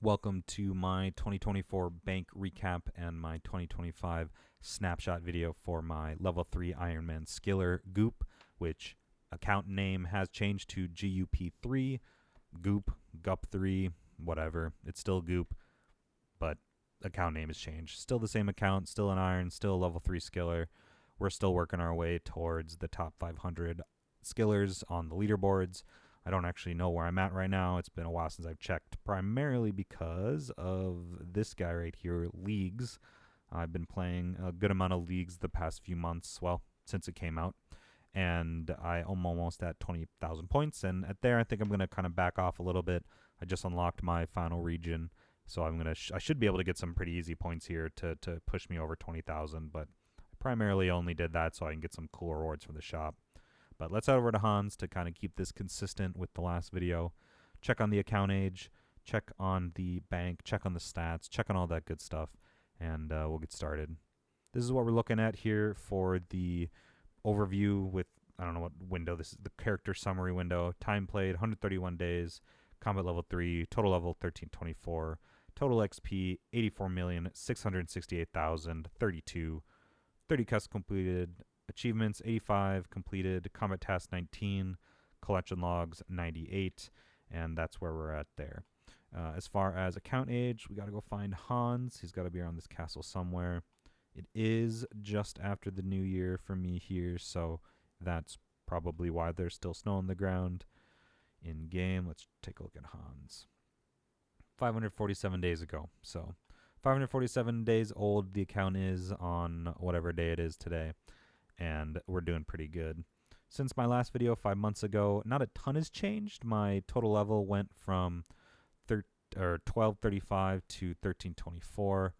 Welcome to my 2024 bank recap and my 2025 snapshot video for my level 3 Ironman skiller Gupe, which account name has changed to Gup3 Gup3, whatever. It's still Gupe, but account name has changed. Still the same account, still an Iron, still a level 3 skiller. We're still working our way towards the top 500 skillers on the leaderboards. I don't actually know where I'm at right now. It's been a while since I've checked, primarily because of this guy right here, Leagues. I've been playing a good amount of Leagues the past few months, well, since it came out. And I'm almost at 20,000 points. And at there, I think I'm going to kind of back off a little bit. I just unlocked my final region. So I should be able to get some pretty easy points here to push me over 20,000. But I primarily only did that so I can get some cool rewards from the shop. But let's head over to Hans to kind of keep this consistent with the last video. Check on the account age, check on the bank, check on the stats, check on all that good stuff, and we'll get started. This is what we're looking at here for the overview with, I don't know what window, this is the character summary window. Time played, 131 days, combat level 3, total level 1324, total XP, 84,668,032, 30 quests completed, achievements 85 completed, combat tasks 19, collection logs 98, and that's where we're at there. As far as account age, we got to go find Hans. He's got to be around this castle somewhere. It is just after the new year for me here, so that's probably why there's still snow on the ground in game. Let's take a look at Hans. 547 days ago, so 547 days old the account is on whatever day it is today. And we're doing pretty good. Since my last video 5 months ago, not a ton has changed. My total level went from 1235 to 1324.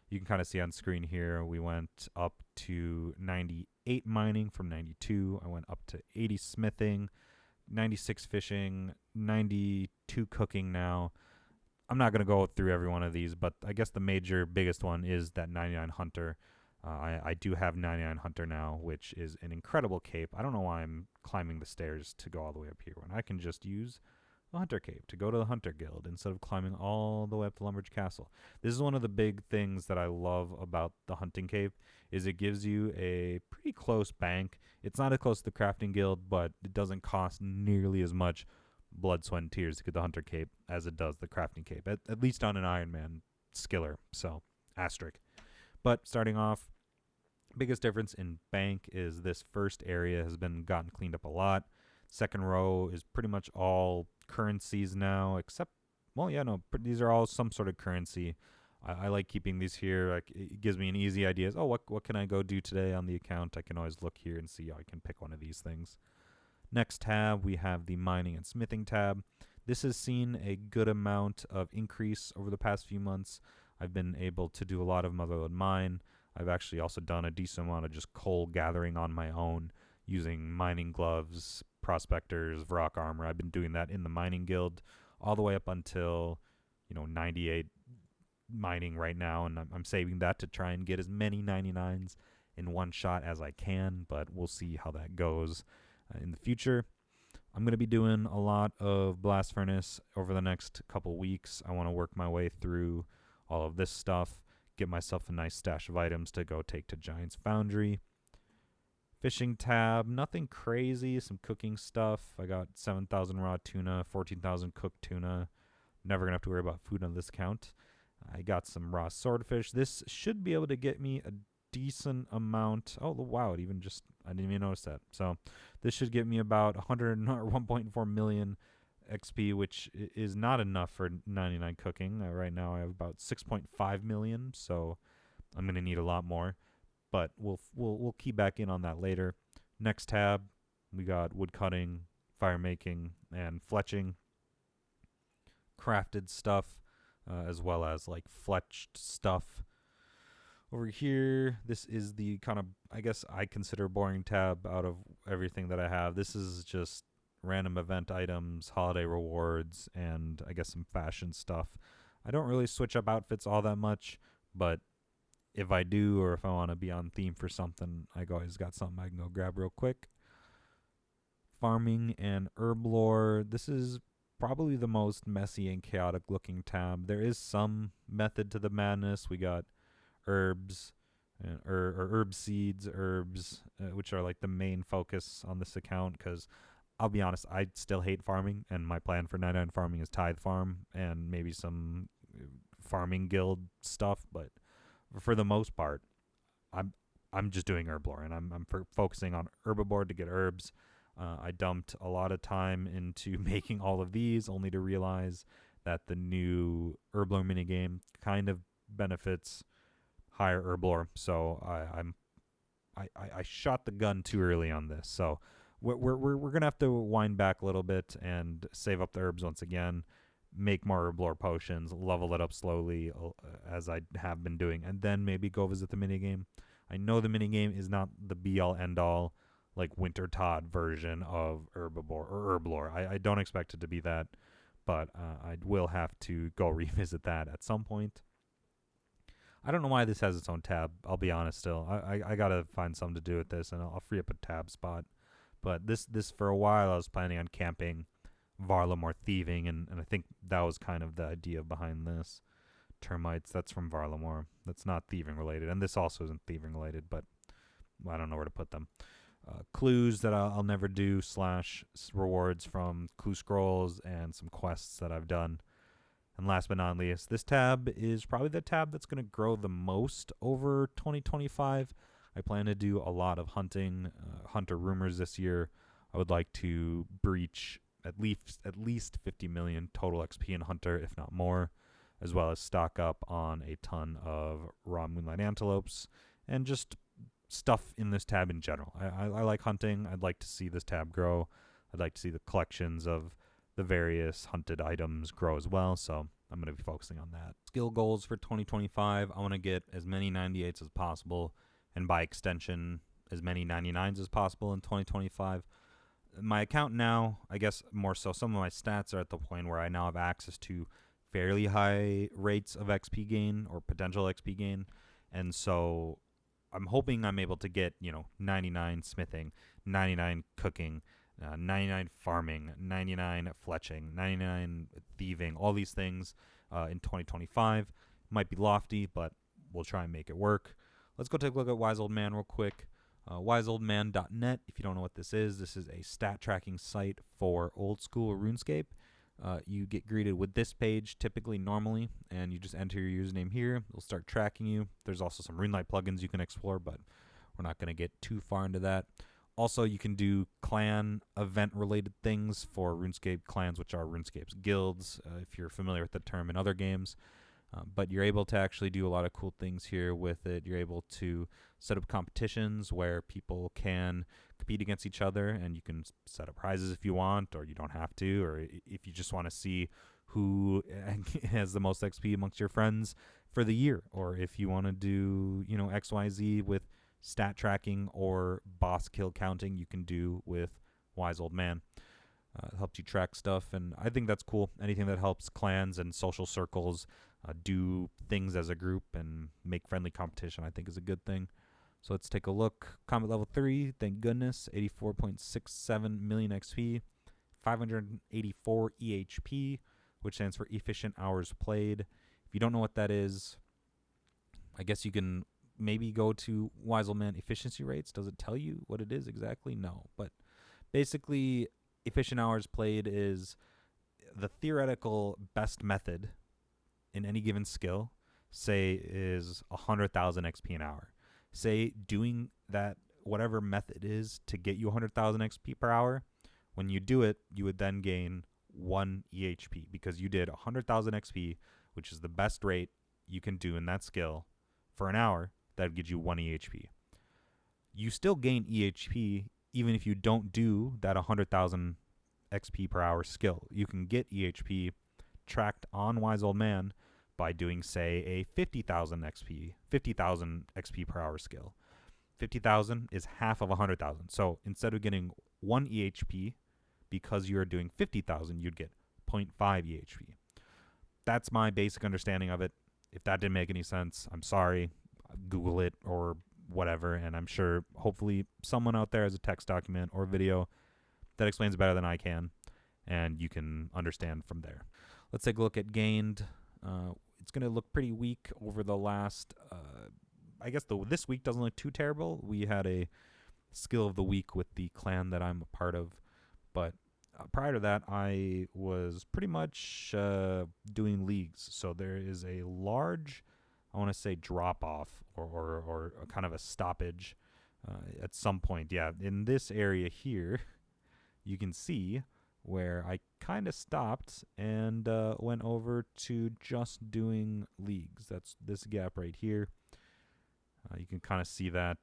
You can kind of see on screen here, we went up to 98 mining from 92. I went up to 80 smithing, 96 fishing, 92 cooking now. I'm not going to go through every one of these, but I guess the biggest one is that 99 hunter. I do have 99 Hunter now, which is an incredible cape. I don't know why I'm climbing the stairs to go all the way up here when I can just use a Hunter cape to go to the Hunter Guild instead of climbing all the way up to Lumbridge Castle. This is one of the big things that I love about the hunting cape is it gives you a pretty close bank. It's not as close to the Crafting Guild, but it doesn't cost nearly as much blood, sweat, and tears to get the Hunter cape as it does the Crafting cape, at least on an Ironman skiller, so asterisk. But starting off, biggest difference in bank is this first area has been gotten cleaned up a lot. Second row is pretty much all currencies now, except, well, yeah, no, these are all some sort of currency. I like keeping these here. It gives me an easy idea. Oh, what can I go do today on the account? I can always look here and see. I can pick one of these things. Next tab, we have the mining and smithing tab. This has seen a good amount of increase over the past few months. I've been able to do a lot of motherlode mine. I've actually also done a decent amount of just coal gathering on my own using mining gloves, prospectors, rock armor. I've been doing that in the mining guild all the way up until, 98 mining right now, and I'm saving that to try and get as many 99s in one shot as I can, but we'll see how that goes in the future. I'm going to be doing a lot of blast furnace over the next couple weeks. I want to work my way through all of this stuff. Get myself a nice stash of items to go take to Giant's Foundry. Fishing tab, nothing crazy, some cooking stuff. I got 7,000 raw tuna, 14,000 cooked tuna. Never going to have to worry about food on this account. I got some raw swordfish. This should be able to get me a decent amount. Oh, wow, I didn't even notice that. So this should get me about 100 or 1.4 million XP, which is not enough for 99 cooking. Right now I have about 6.5 million, so I'm going to need a lot more, but we'll key back in on that later. Next tab, we got wood cutting, fire making, and fletching. Crafted stuff, as well as like fletched stuff. Over here, this is the kind of, I guess I consider boring tab out of everything that I have. This is just random event items, holiday rewards, and I guess some fashion stuff. I don't really switch up outfits all that much, but if I do, or if I want to be on theme for something, I always got something I can go grab real quick. Farming and herb lore. This is probably the most messy and chaotic looking tab. There is some method to the madness. We got herbs, or herb seeds, herbs, which are like the main focus on this account, because I'll be honest, I still hate farming, and my plan for 99 farming is tithe farm and maybe some farming guild stuff, but for the most part, I'm just doing herblore, and I'm focusing on herbivore to get herbs. I dumped a lot of time into making all of these, only to realize that the new herblore minigame kind of benefits higher herblore. So I shot the gun too early on this. So we're gonna have to wind back a little bit and save up the herbs once again, make more herblore potions, level it up slowly as I have been doing, and then maybe go visit the minigame. I know the minigame is not the be-all, end-all, like Winter Todd version of herbivore or herblore. I don't expect it to be that, but I will have to go revisit that at some point. I don't know why this has its own tab. I'll be honest still. I got to find something to do with this, and I'll free up a tab spot. But this for a while, I was planning on camping Varlamore thieving, and I think that was kind of the idea behind this. Termites, that's from Varlamore. That's not thieving related, and this also isn't thieving related, but I don't know where to put them. Clues that I'll never do / rewards from clue scrolls and some quests that I've done. And last but not least, this tab is probably the tab that's going to grow the most over 2025. I plan to do a lot of hunting, hunter rumors this year. I would like to breach at least 50 million total XP in hunter, if not more, as well as stock up on a ton of raw moonlight antelopes and just stuff in this tab in general. I like hunting. I'd like to see this tab grow. I'd like to see the collections of the various hunted items grow as well, so I'm going to be focusing on that. Skill goals for 2025, I want to get as many 98s as possible, and by extension, as many 99s as possible in 2025. My account now, I guess more so, some of my stats are at the point where I now have access to fairly high rates of XP gain or potential XP gain, and so I'm hoping I'm able to get, 99 smithing, 99 cooking, 99 farming, 99 fletching, 99 thieving, all these things in 2025. Might be lofty, but we'll try and make it work. Let's go take a look at Wise Old Man real quick. wiseoldman.net, if you don't know what this is a stat tracking site for old school RuneScape. You get greeted with this page typically normally, and you just enter your username here. It'll start tracking you. There's also some RuneLite plugins you can explore, but we're not going to get too far into that. Also, you can do clan event-related things for RuneScape clans, which are RuneScape's guilds, if you're familiar with the term in other games. But you're able to actually do a lot of cool things here with it. You're able to set up competitions where people can compete against each other, and you can set up prizes if you want, or you don't have to, or if you just want to see who has the most XP amongst your friends for the year, or if you want to do, XYZ with stat tracking or boss kill counting, you can do with Wise Old Man. It helps you track stuff, and I think that's cool. Anything that helps clans and social circles do things as a group and make friendly competition, I think is a good thing. So let's take a look. Combat level 3, thank goodness, 84.67 million XP, 584 EHP, which stands for efficient hours played. If you don't know what that is, I guess you can maybe go to Wise Old Man efficiency rates. Does it tell you what it is exactly? No. But basically, efficient hours played is the theoretical best method in any given skill, say, is 100,000 XP an hour. Say doing that, whatever method is to get you 100,000 XP per hour, when you do it, you would then gain 1 EHP because you did 100,000 XP, which is the best rate you can do in that skill for an hour. That would get you 1 EHP. You still gain EHP even if you don't do that 100,000 XP per hour skill. You can get EHP tracked on Wise Old Man by doing, say, a 50,000 XP per hour skill. 50,000 is half of 100,000. So instead of getting 1 EHP because you're doing 50,000, you'd get 0.5 EHP. That's my basic understanding of it. If that didn't make any sense, I'm sorry. Google it or whatever, and I'm sure hopefully someone out there has a text document or video that explains better than I can. and you can understand from there. Let's take a look at gained. It's going to look pretty weak over the last, I guess this week doesn't look too terrible. We had a skill of the week with the clan that I'm a part of, but prior to that, I was pretty much doing leagues. So there is a large, I want to say, drop-off or a kind of a stoppage at some point. Yeah, in this area here, you can see where I kind of stopped and went over to just doing leagues. That's this gap right here. You can kind of see that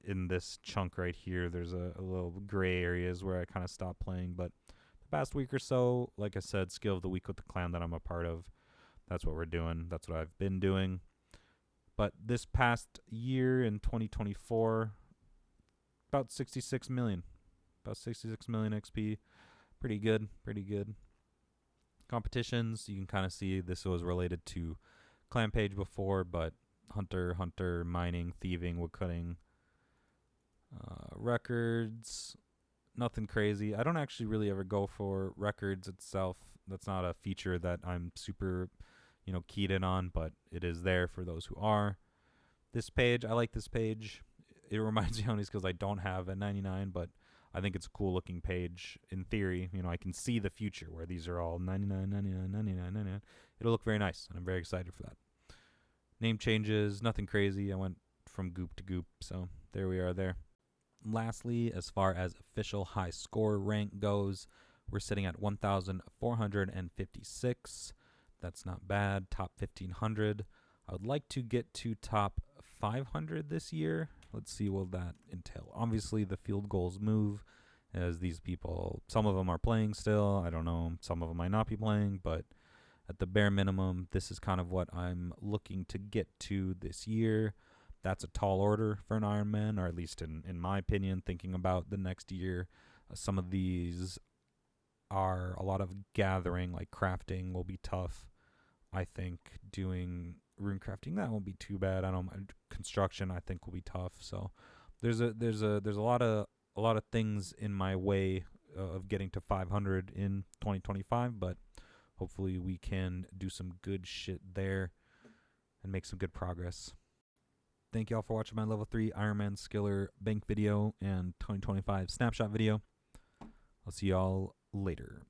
in this chunk right here. There's a little gray areas where I kind of stopped playing. But the past week or so, like I said, skill of the week with the clan that I'm a part of. That's what we're doing. That's what I've been doing. But this past year in 2024, about 66 million. About 66 million XP. Pretty good. Pretty good. Competitions, you can kind of see this was related to clan page before, but hunter, mining, thieving, woodcutting, records, nothing crazy. I don't actually really ever go for records itself. That's not a feature that I'm super, keyed in on, but it is there for those who are. This page, I like this page. It reminds me of these because I don't have a 99, but I think it's a cool looking page. In theory, I can see the future where these are all 99, 99, 99, 99. It'll look very nice, and I'm very excited for that. Name changes, nothing crazy. I went from Gupe to Gupe, so there we are there. Lastly, as far as official high score rank goes, we're sitting at 1,456. That's not bad. Top 1,500. I would like to get to top 500 this year. Let's see what that entail. Obviously, the field goals move as these people, some of them are playing still. I don't know. Some of them might not be playing, but at the bare minimum, this is kind of what I'm looking to get to this year. That's a tall order for an Ironman, or at least in my opinion, thinking about the next year. Some of these are a lot of gathering, like crafting will be tough. I think doing rune crafting, that won't be too bad. I don't know, construction I think will be tough. So there's a lot of things in my way of getting to 500 in 2025, but hopefully we can do some good shit there and make some good progress. Thank you all for watching my level 3 Ironman Skiller Bank video and 2025 snapshot video. I'll see y'all later.